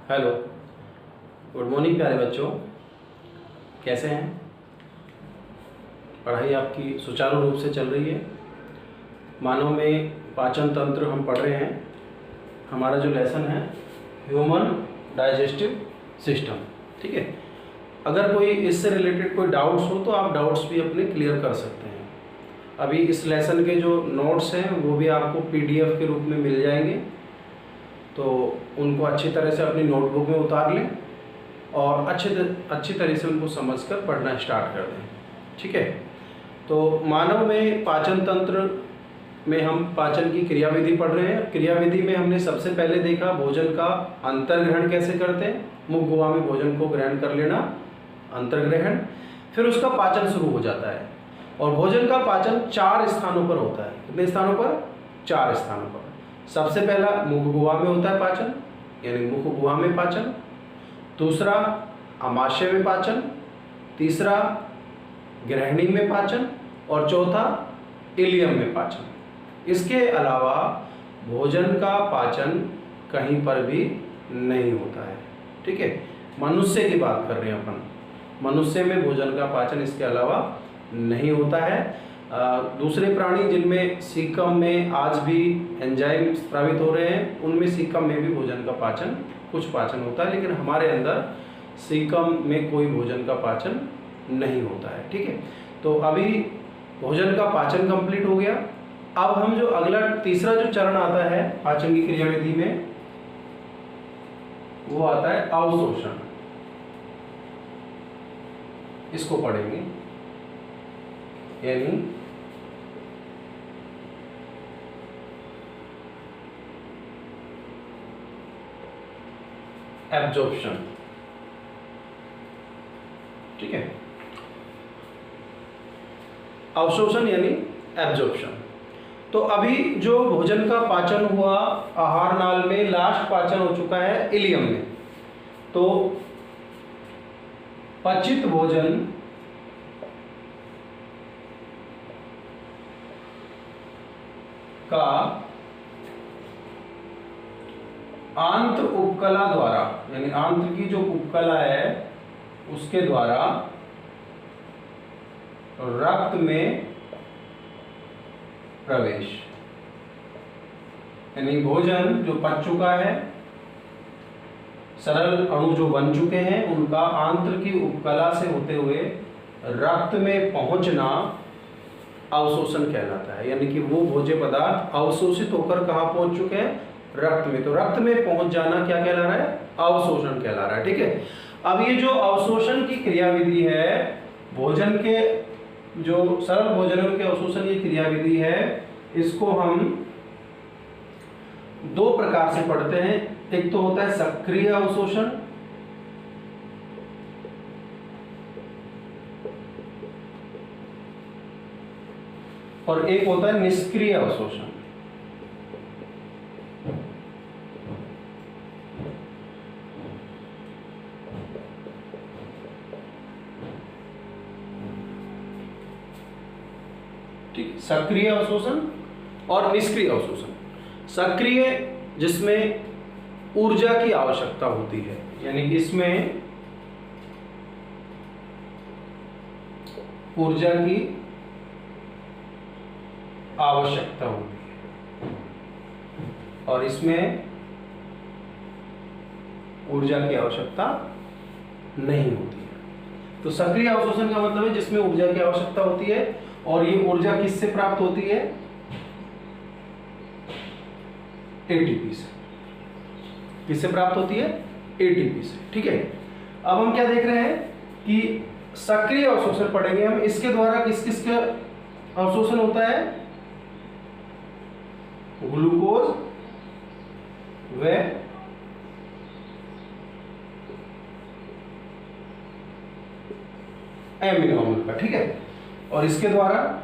Hello, good morning प्यारे बच्चों। कैसे हैं? पढ़ाई आपकी सुचारू रूप से चल रही है? मानव में पाचन तंत्र हम पढ़ रहे हैं। हमारा जो लेसन है ह्यूमन डाइजेस्टिव सिस्टम, ठीक है। अगर कोई इससे रिलेटेड कोई डाउट्स हो तो आप डाउट्स भी अपने क्लियर कर सकते हैं। अभी इस लेसन के जो नोट्स हैं वो भी आपको पीडीएफ के रूप में मिल जाएंगे, तो उनको अच्छी तरह से अपनी नोटबुक में उतार लें और अच्छी तरह से उनको समझकर पढ़ना स्टार्ट कर दें, ठीक है। तो मानव में पाचन तंत्र में हम पाचन की क्रियाविधि पढ़ रहे हैं। क्रियाविधि में हमने सबसे पहले देखा भोजन का अंतर्ग्रहण कैसे करते हैं। मुख गुहा में भोजन को ग्रहण कर लेना, अंतर्ग्रहण। फिर उसका पाचन शुरू हो जाता है और भोजन का पाचन 4 स्थानों पर होता है। कितने स्थानों पर? 4 स्थानों पर। सबसे पहला मुख गुहा में होता है पाचन, यानी मुख गुहा में पाचन। दूसरा आमाशय में पाचन। तीसरा ग्रहणी में पाचन और चौथा इलियम में पाचन। इसके अलावा भोजन का पाचन कहीं पर भी नहीं होता है, ठीक है। मनुष्य की बात कर रहे हैं अपन। मनुष्य में भोजन का पाचन इसके अलावा नहीं होता है। दूसरे प्राणी जिनमें सीकम में आज भी एंजाइम स्रावित हो रहे हैं, उनमें सीकम में भी भोजन का पाचन, कुछ पाचन होता है, लेकिन हमारे अंदर सीकम में कोई भोजन का पाचन नहीं होता है, ठीक है। तो अभी भोजन का पाचन कंप्लीट हो गया। अब हम जो अगला तीसरा जो चरण आता है पाचन की क्रियाविधि में, वो आता है अवशोषण। इसको पढ़ेंगे, यानी एब्जॉर्प्शन, ठीक है। अवशोषण यानी एब्जॉर्प्शन। तो अभी जो भोजन का पाचन हुआ आहार नाल में, लास्ट पाचन हो चुका है इलियम में। तो पचित भोजन का आंत्र उपकला द्वारा, यानी आंत्र की जो उपकला है उसके द्वारा रक्त में प्रवेश, यानी भोजन जो पच चुका है, सरल अणु जो बन चुके हैं, उनका आंत्र की उपकला से होते हुए रक्त में पहुंचना अवशोषण कहलाता है। यानी कि वो भोज्य पदार्थ अवशोषित होकर कहाँ पहुंच चुके हैं? रक्त में। तो रक्त में पहुंच जाना क्या कहला रहा है? अवशोषण कहला रहा है, ठीक है। अब ये जो अवशोषण की क्रियाविधि है, भोजन के जो सरल भोजनों के अवशोषण की क्रियाविधि है, इसको हम 2 प्रकार से पढ़ते हैं। एक तो होता है सक्रिय अवशोषण, और एक होता है निष्क्रिय अवशोषण। ठीक, सक्रिय अवशोषण और निष्क्रिय अवशोषण। सक्रिय जिसमें ऊर्जा की आवश्यकता होती है, यानी कि इसमें ऊर्जा की आवश्यकता होती है और इसमें ऊर्जा की आवश्यकता नहीं होती है। तो सक्रिय अवशोषण का मतलब है जिसमें ऊर्जा की आवश्यकता होती है, और ये ऊर्जा किससे प्राप्त होती है? एटीपी से। किससे प्राप्त होती है? एटीपी से, ठीक है। अब हम क्या देख रहे हैं कि सक्रिय अवशोषण पढ़ेंगे हम। इसके द्वारा किस किस का अवशोषण होता है? ग्लूकोज व एमिनो अम्ल का, ठीक है। और इसके द्वारा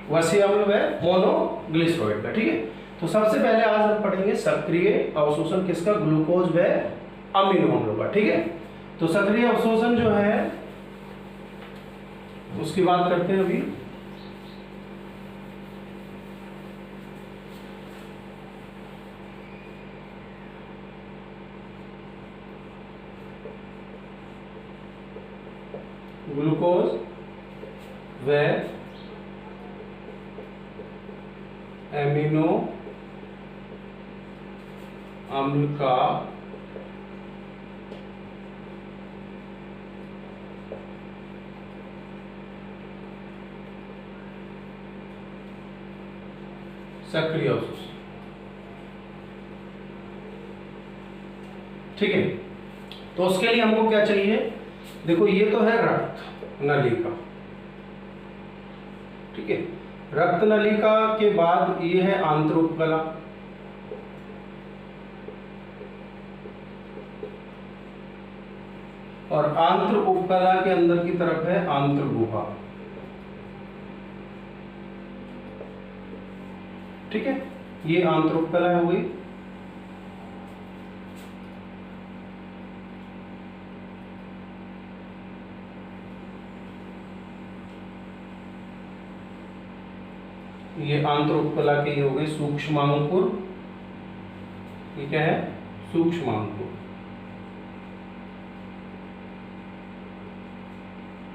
वसीय अम्ल व मोनोग्लिसराइड का, ठीक है। तो सबसे पहले आज हम पढ़ेंगे सक्रिय अवशोषण किसका, ग्लूकोज व अमीनो अम्लों का। ठीक है, तो सक्रिय अवशोषण जो है उसकी बात करते हैं अभी। ग्लूकोज व एमिनो अम्ल का सक्रिय अवशोषण। ठीक है, तो उसके लिए हमको क्या चाहिए, देखो ये तो है रक्त नलिका। ठीक है, रक्त नलिका के बाद ये है आंत्र उपकला, और आंत्र उपकला के अंदर की तरफ है आंत्र गुहा। ठीक है, ये आंत्र उपकला हो गई। ये आंत्र उपकला के हो गए सूक्ष्मांकुर। ये क्या है, सूक्ष्मांकुर।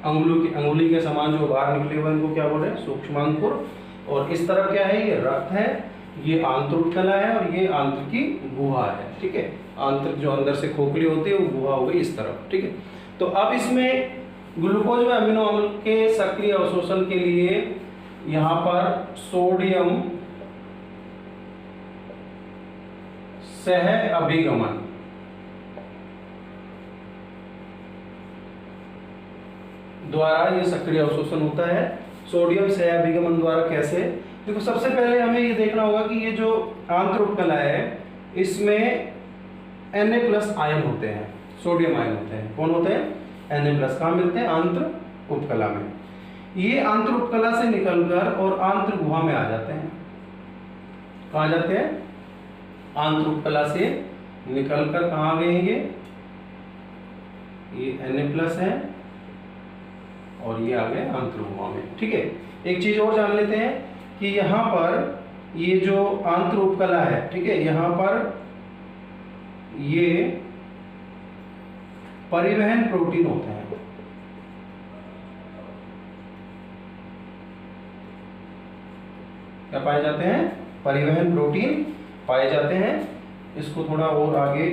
अंगुली के समान जो बाहर निकले हुए इनको क्या बोल रहे हैं, सूक्ष्मांकुर। और इस तरफ क्या है, ये रक्त है, ये आंत्र उपकला है, और ये आंत्र की गुहा है। ठीक है, आंत्र जो अंदर से खोखली होती है वो गुहा हो गई इस तरफ। ठीक है, तो अब इसमें ग्लूकोज व अमीनो अम्ल के सक्रिय अवशोषण के लिए यहाँ पर सोडियम सह अभिगमन द्वारा ये सक्रिय अवशोषण होता है। सोडियम सह अभिगमन द्वारा कैसे, देखो सबसे पहले हमें ये देखना होगा कि ये जो आंत्र उपकला है इसमें Na+ आयन होते हैं, सोडियम आयन होते हैं। कौन होते हैं, Na+। कहाँ मिलते हैं, आंत्र उपकला में। ये आंत्र उपकला से निकलकर और आंत्र गुहा में आ जाते हैं। कहाँ जाते हैं, आंत्र उपकला से निकलकर कहाँ गए ये Na+ है, और ये आ गए आंत्र गुहा में। ठीक है, एक चीज और जान लेते हैं कि यहाँ पर ये जो आंत्र उपकला है, ठीक है, यहाँ पर ये परिवहन प्रोटीन होते हैं। क्या पाए जाते हैं, परिवहन प्रोटीन पाए जाते हैं। इसको थोड़ा और आगे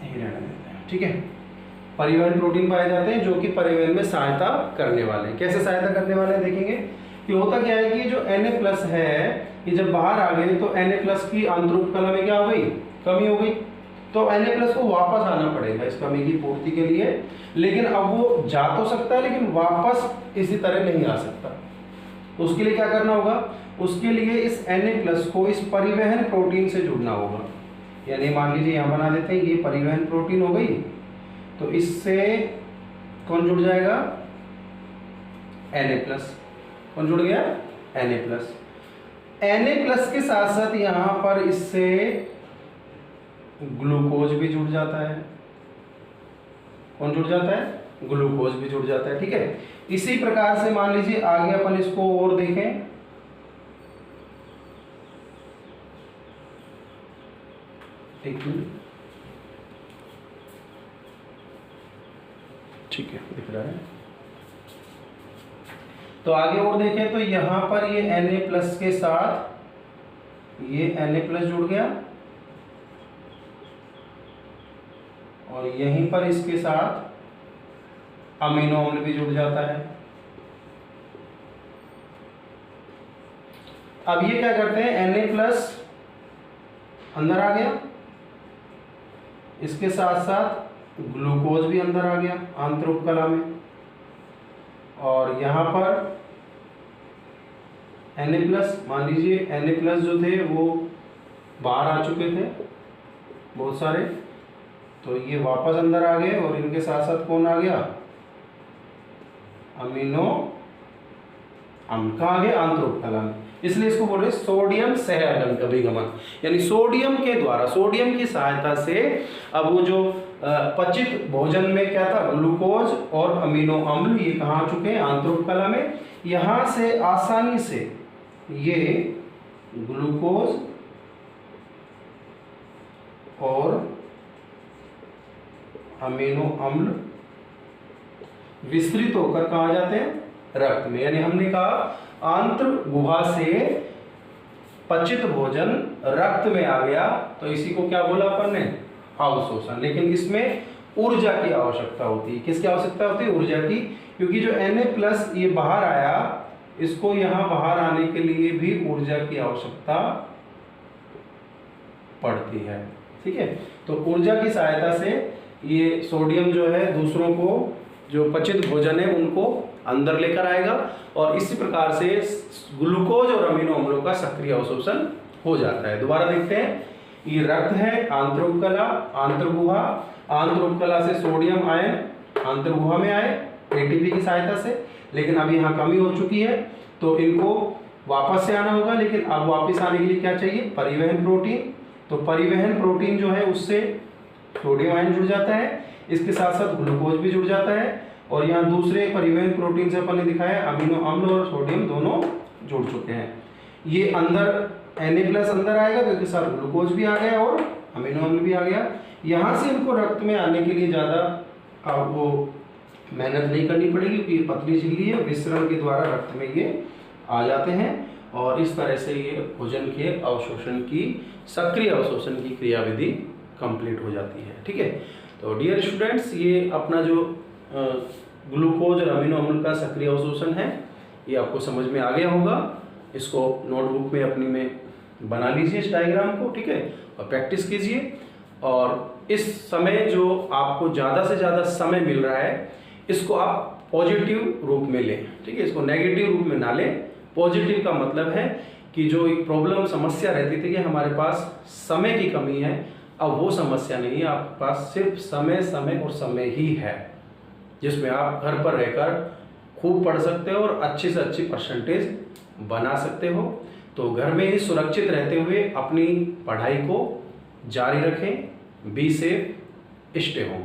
रहने देते हैं। ठीक है, परिवहन प्रोटीन पाए जाते हैं जो कि परिवहन में सहायता करने वाले हैं। कैसे सहायता करने वाले हैं देखेंगे कि होता क्या है कि जो Na+ है ये जब बाहर आ गए तो Na+ की आंत्र उपकला में क्या हो गई, कमी हो गई। तो Na+ को वापस आना पड़ेगा इस कमी की पूर्ति के लिए, लेकिन अब वो जा तो सकता है लेकिन वापस इसी तरह नहीं आ सकता। तो उसके लिए क्या करना होगा, उसके लिए इस Na+ को इस परिवहन प्रोटीन से जुड़ना होगा। यानी मान लीजिए यहाँ बना देते हैं, ये परिवहन प्रोटीन हो गई, तो इससे कौन जुड़ जाएगा, Na+। कौन जुड़ गया, Na+। Na+ के साथ साथ यहाँ पर इससे ग्लूकोज भी जुड़ जाता है। कौन जुड़ जाता है, ग्लूकोज भी जुड़ जाता है। ठीक है, इसी प्रकार से मान लीजिए आगे अपन इसको और देखें। एक मिनट, ठीक है, दिख रहा है। तो आगे और देखें तो यहां पर ये Na+ के साथ ये Na+ जुड़ गया, और यहीं पर इसके साथ अमीनो अम्ल भी जुड़ जाता है। अब ये क्या करते हैं, Na+ अंदर आ गया, इसके साथ साथ ग्लूकोज भी अंदर आ गया आंत्र उपकला में, और यहाँ पर Na+, मान लीजिए Na+ जो थे वो बाहर आ चुके थे बहुत सारे, तो ये वापस अंदर आ गए, और इनके साथ साथ कौन आ गया, अमीनो अम्ल। कहाँ गए? आंतरोपकला में। इसलिए इसको बोल रहे सोडियम सह अभिगमन, यानी सोडियम के द्वारा, सोडियम की सहायता से अब वो जो पचित भोजन में क्या था, ग्लूकोज और अमीनो अम्ल, ये कहाँ आ चुके हैं? आंतरोपकला में। यहाँ से आसानी से ये ग्लूकोज और अमीनो अम्ल विस्तृत होकर कहाँ आ जाते हैं? रक्त में। यानी हमने कहा आंत्र गुहा से पचित भोजन रक्त में आ गया, तो इसी को क्या बोला अपन ने? अवशोषण। लेकिन इसमें ऊर्जा की आवश्यकता होती है। किसकी आवश्यकता होती है? ऊर्जा की, क्योंकि जो Na+ ये बाहर आया, इसको यहाँ बाहर आने के लिए भी ऊर्जा की आवश्यकता पड़ती है। ठीक है, तो ऊर्जा की सहायता से ये सोडियम जो है दूसरों को, जो पचित भोजन है उनको अंदर लेकर आएगा, और इसी प्रकार से ग्लूकोज और अमीनो अम्लों का सक्रिय अवशोषण हो जाता है। दोबारा देखते हैं, ये रक्त है, आंतरोपकला, आंतरगुहा, आंतरोपकला से सोडियम आयन आंतरगुहा में आए एटीपी की सहायता से, लेकिन अब यहाँ कमी हो चुकी है, तो इनको वापस से आना होगा। लेकिन अब वापस आने के लिए क्या चाहिए? परिवहन प्रोटीन। तो परिवहन प्रोटीन जो है उससे सोडियम आयन जुड़ जाता है, इसके साथ साथ ग्लूकोज भी जुड़ जाता है, और यहाँ दूसरे परिवहन प्रोटीन से अपन ने दिखाया अमीनो अम्ल और सोडियम दोनों जुड़ चुके हैं। ये अंदर Na+ अंदर आएगा, तो इसके साथ ग्लूकोज भी आ गया और अमीनो अम्ल भी आ गया। यहाँ से इनको रक्त में आने के लिए ज़्यादा आपको मेहनत नहीं करनी पड़ेगी, क्योंकि ये पतली झिल्ली है, विसरण के द्वारा रक्त में ये आ जाते हैं, और इस तरह से ये भोजन के अवशोषण की, सक्रिय अवशोषण की क्रियाविधि कंप्लीट हो जाती है। ठीक है, तो डियर स्टूडेंट्स, ये अपना जो ग्लूकोज और अमीनो अम्ल का सक्रिय अवशोषण है, ये आपको समझ में आ गया होगा। इसको नोटबुक में अपनी में बना लीजिए इस डायग्राम को, ठीक है, और प्रैक्टिस कीजिए। और इस समय जो आपको ज़्यादा से ज़्यादा समय मिल रहा है, इसको आप पॉजिटिव रूप में लें। ठीक है, इसको नेगेटिव रूप में ना लें। पॉजिटिव का मतलब है कि जो एक प्रॉब्लम, समस्या रहती थी कि हमारे पास समय की कमी है, अब वो समस्या नहीं है, आपके पास सिर्फ समय समय और समय ही है, जिसमें आप घर पर रहकर खूब पढ़ सकते हो और अच्छी से अच्छी परसेंटेज बना सकते हो। तो घर में ही सुरक्षित रहते हुए अपनी पढ़ाई को जारी रखें। Be safe, stay home.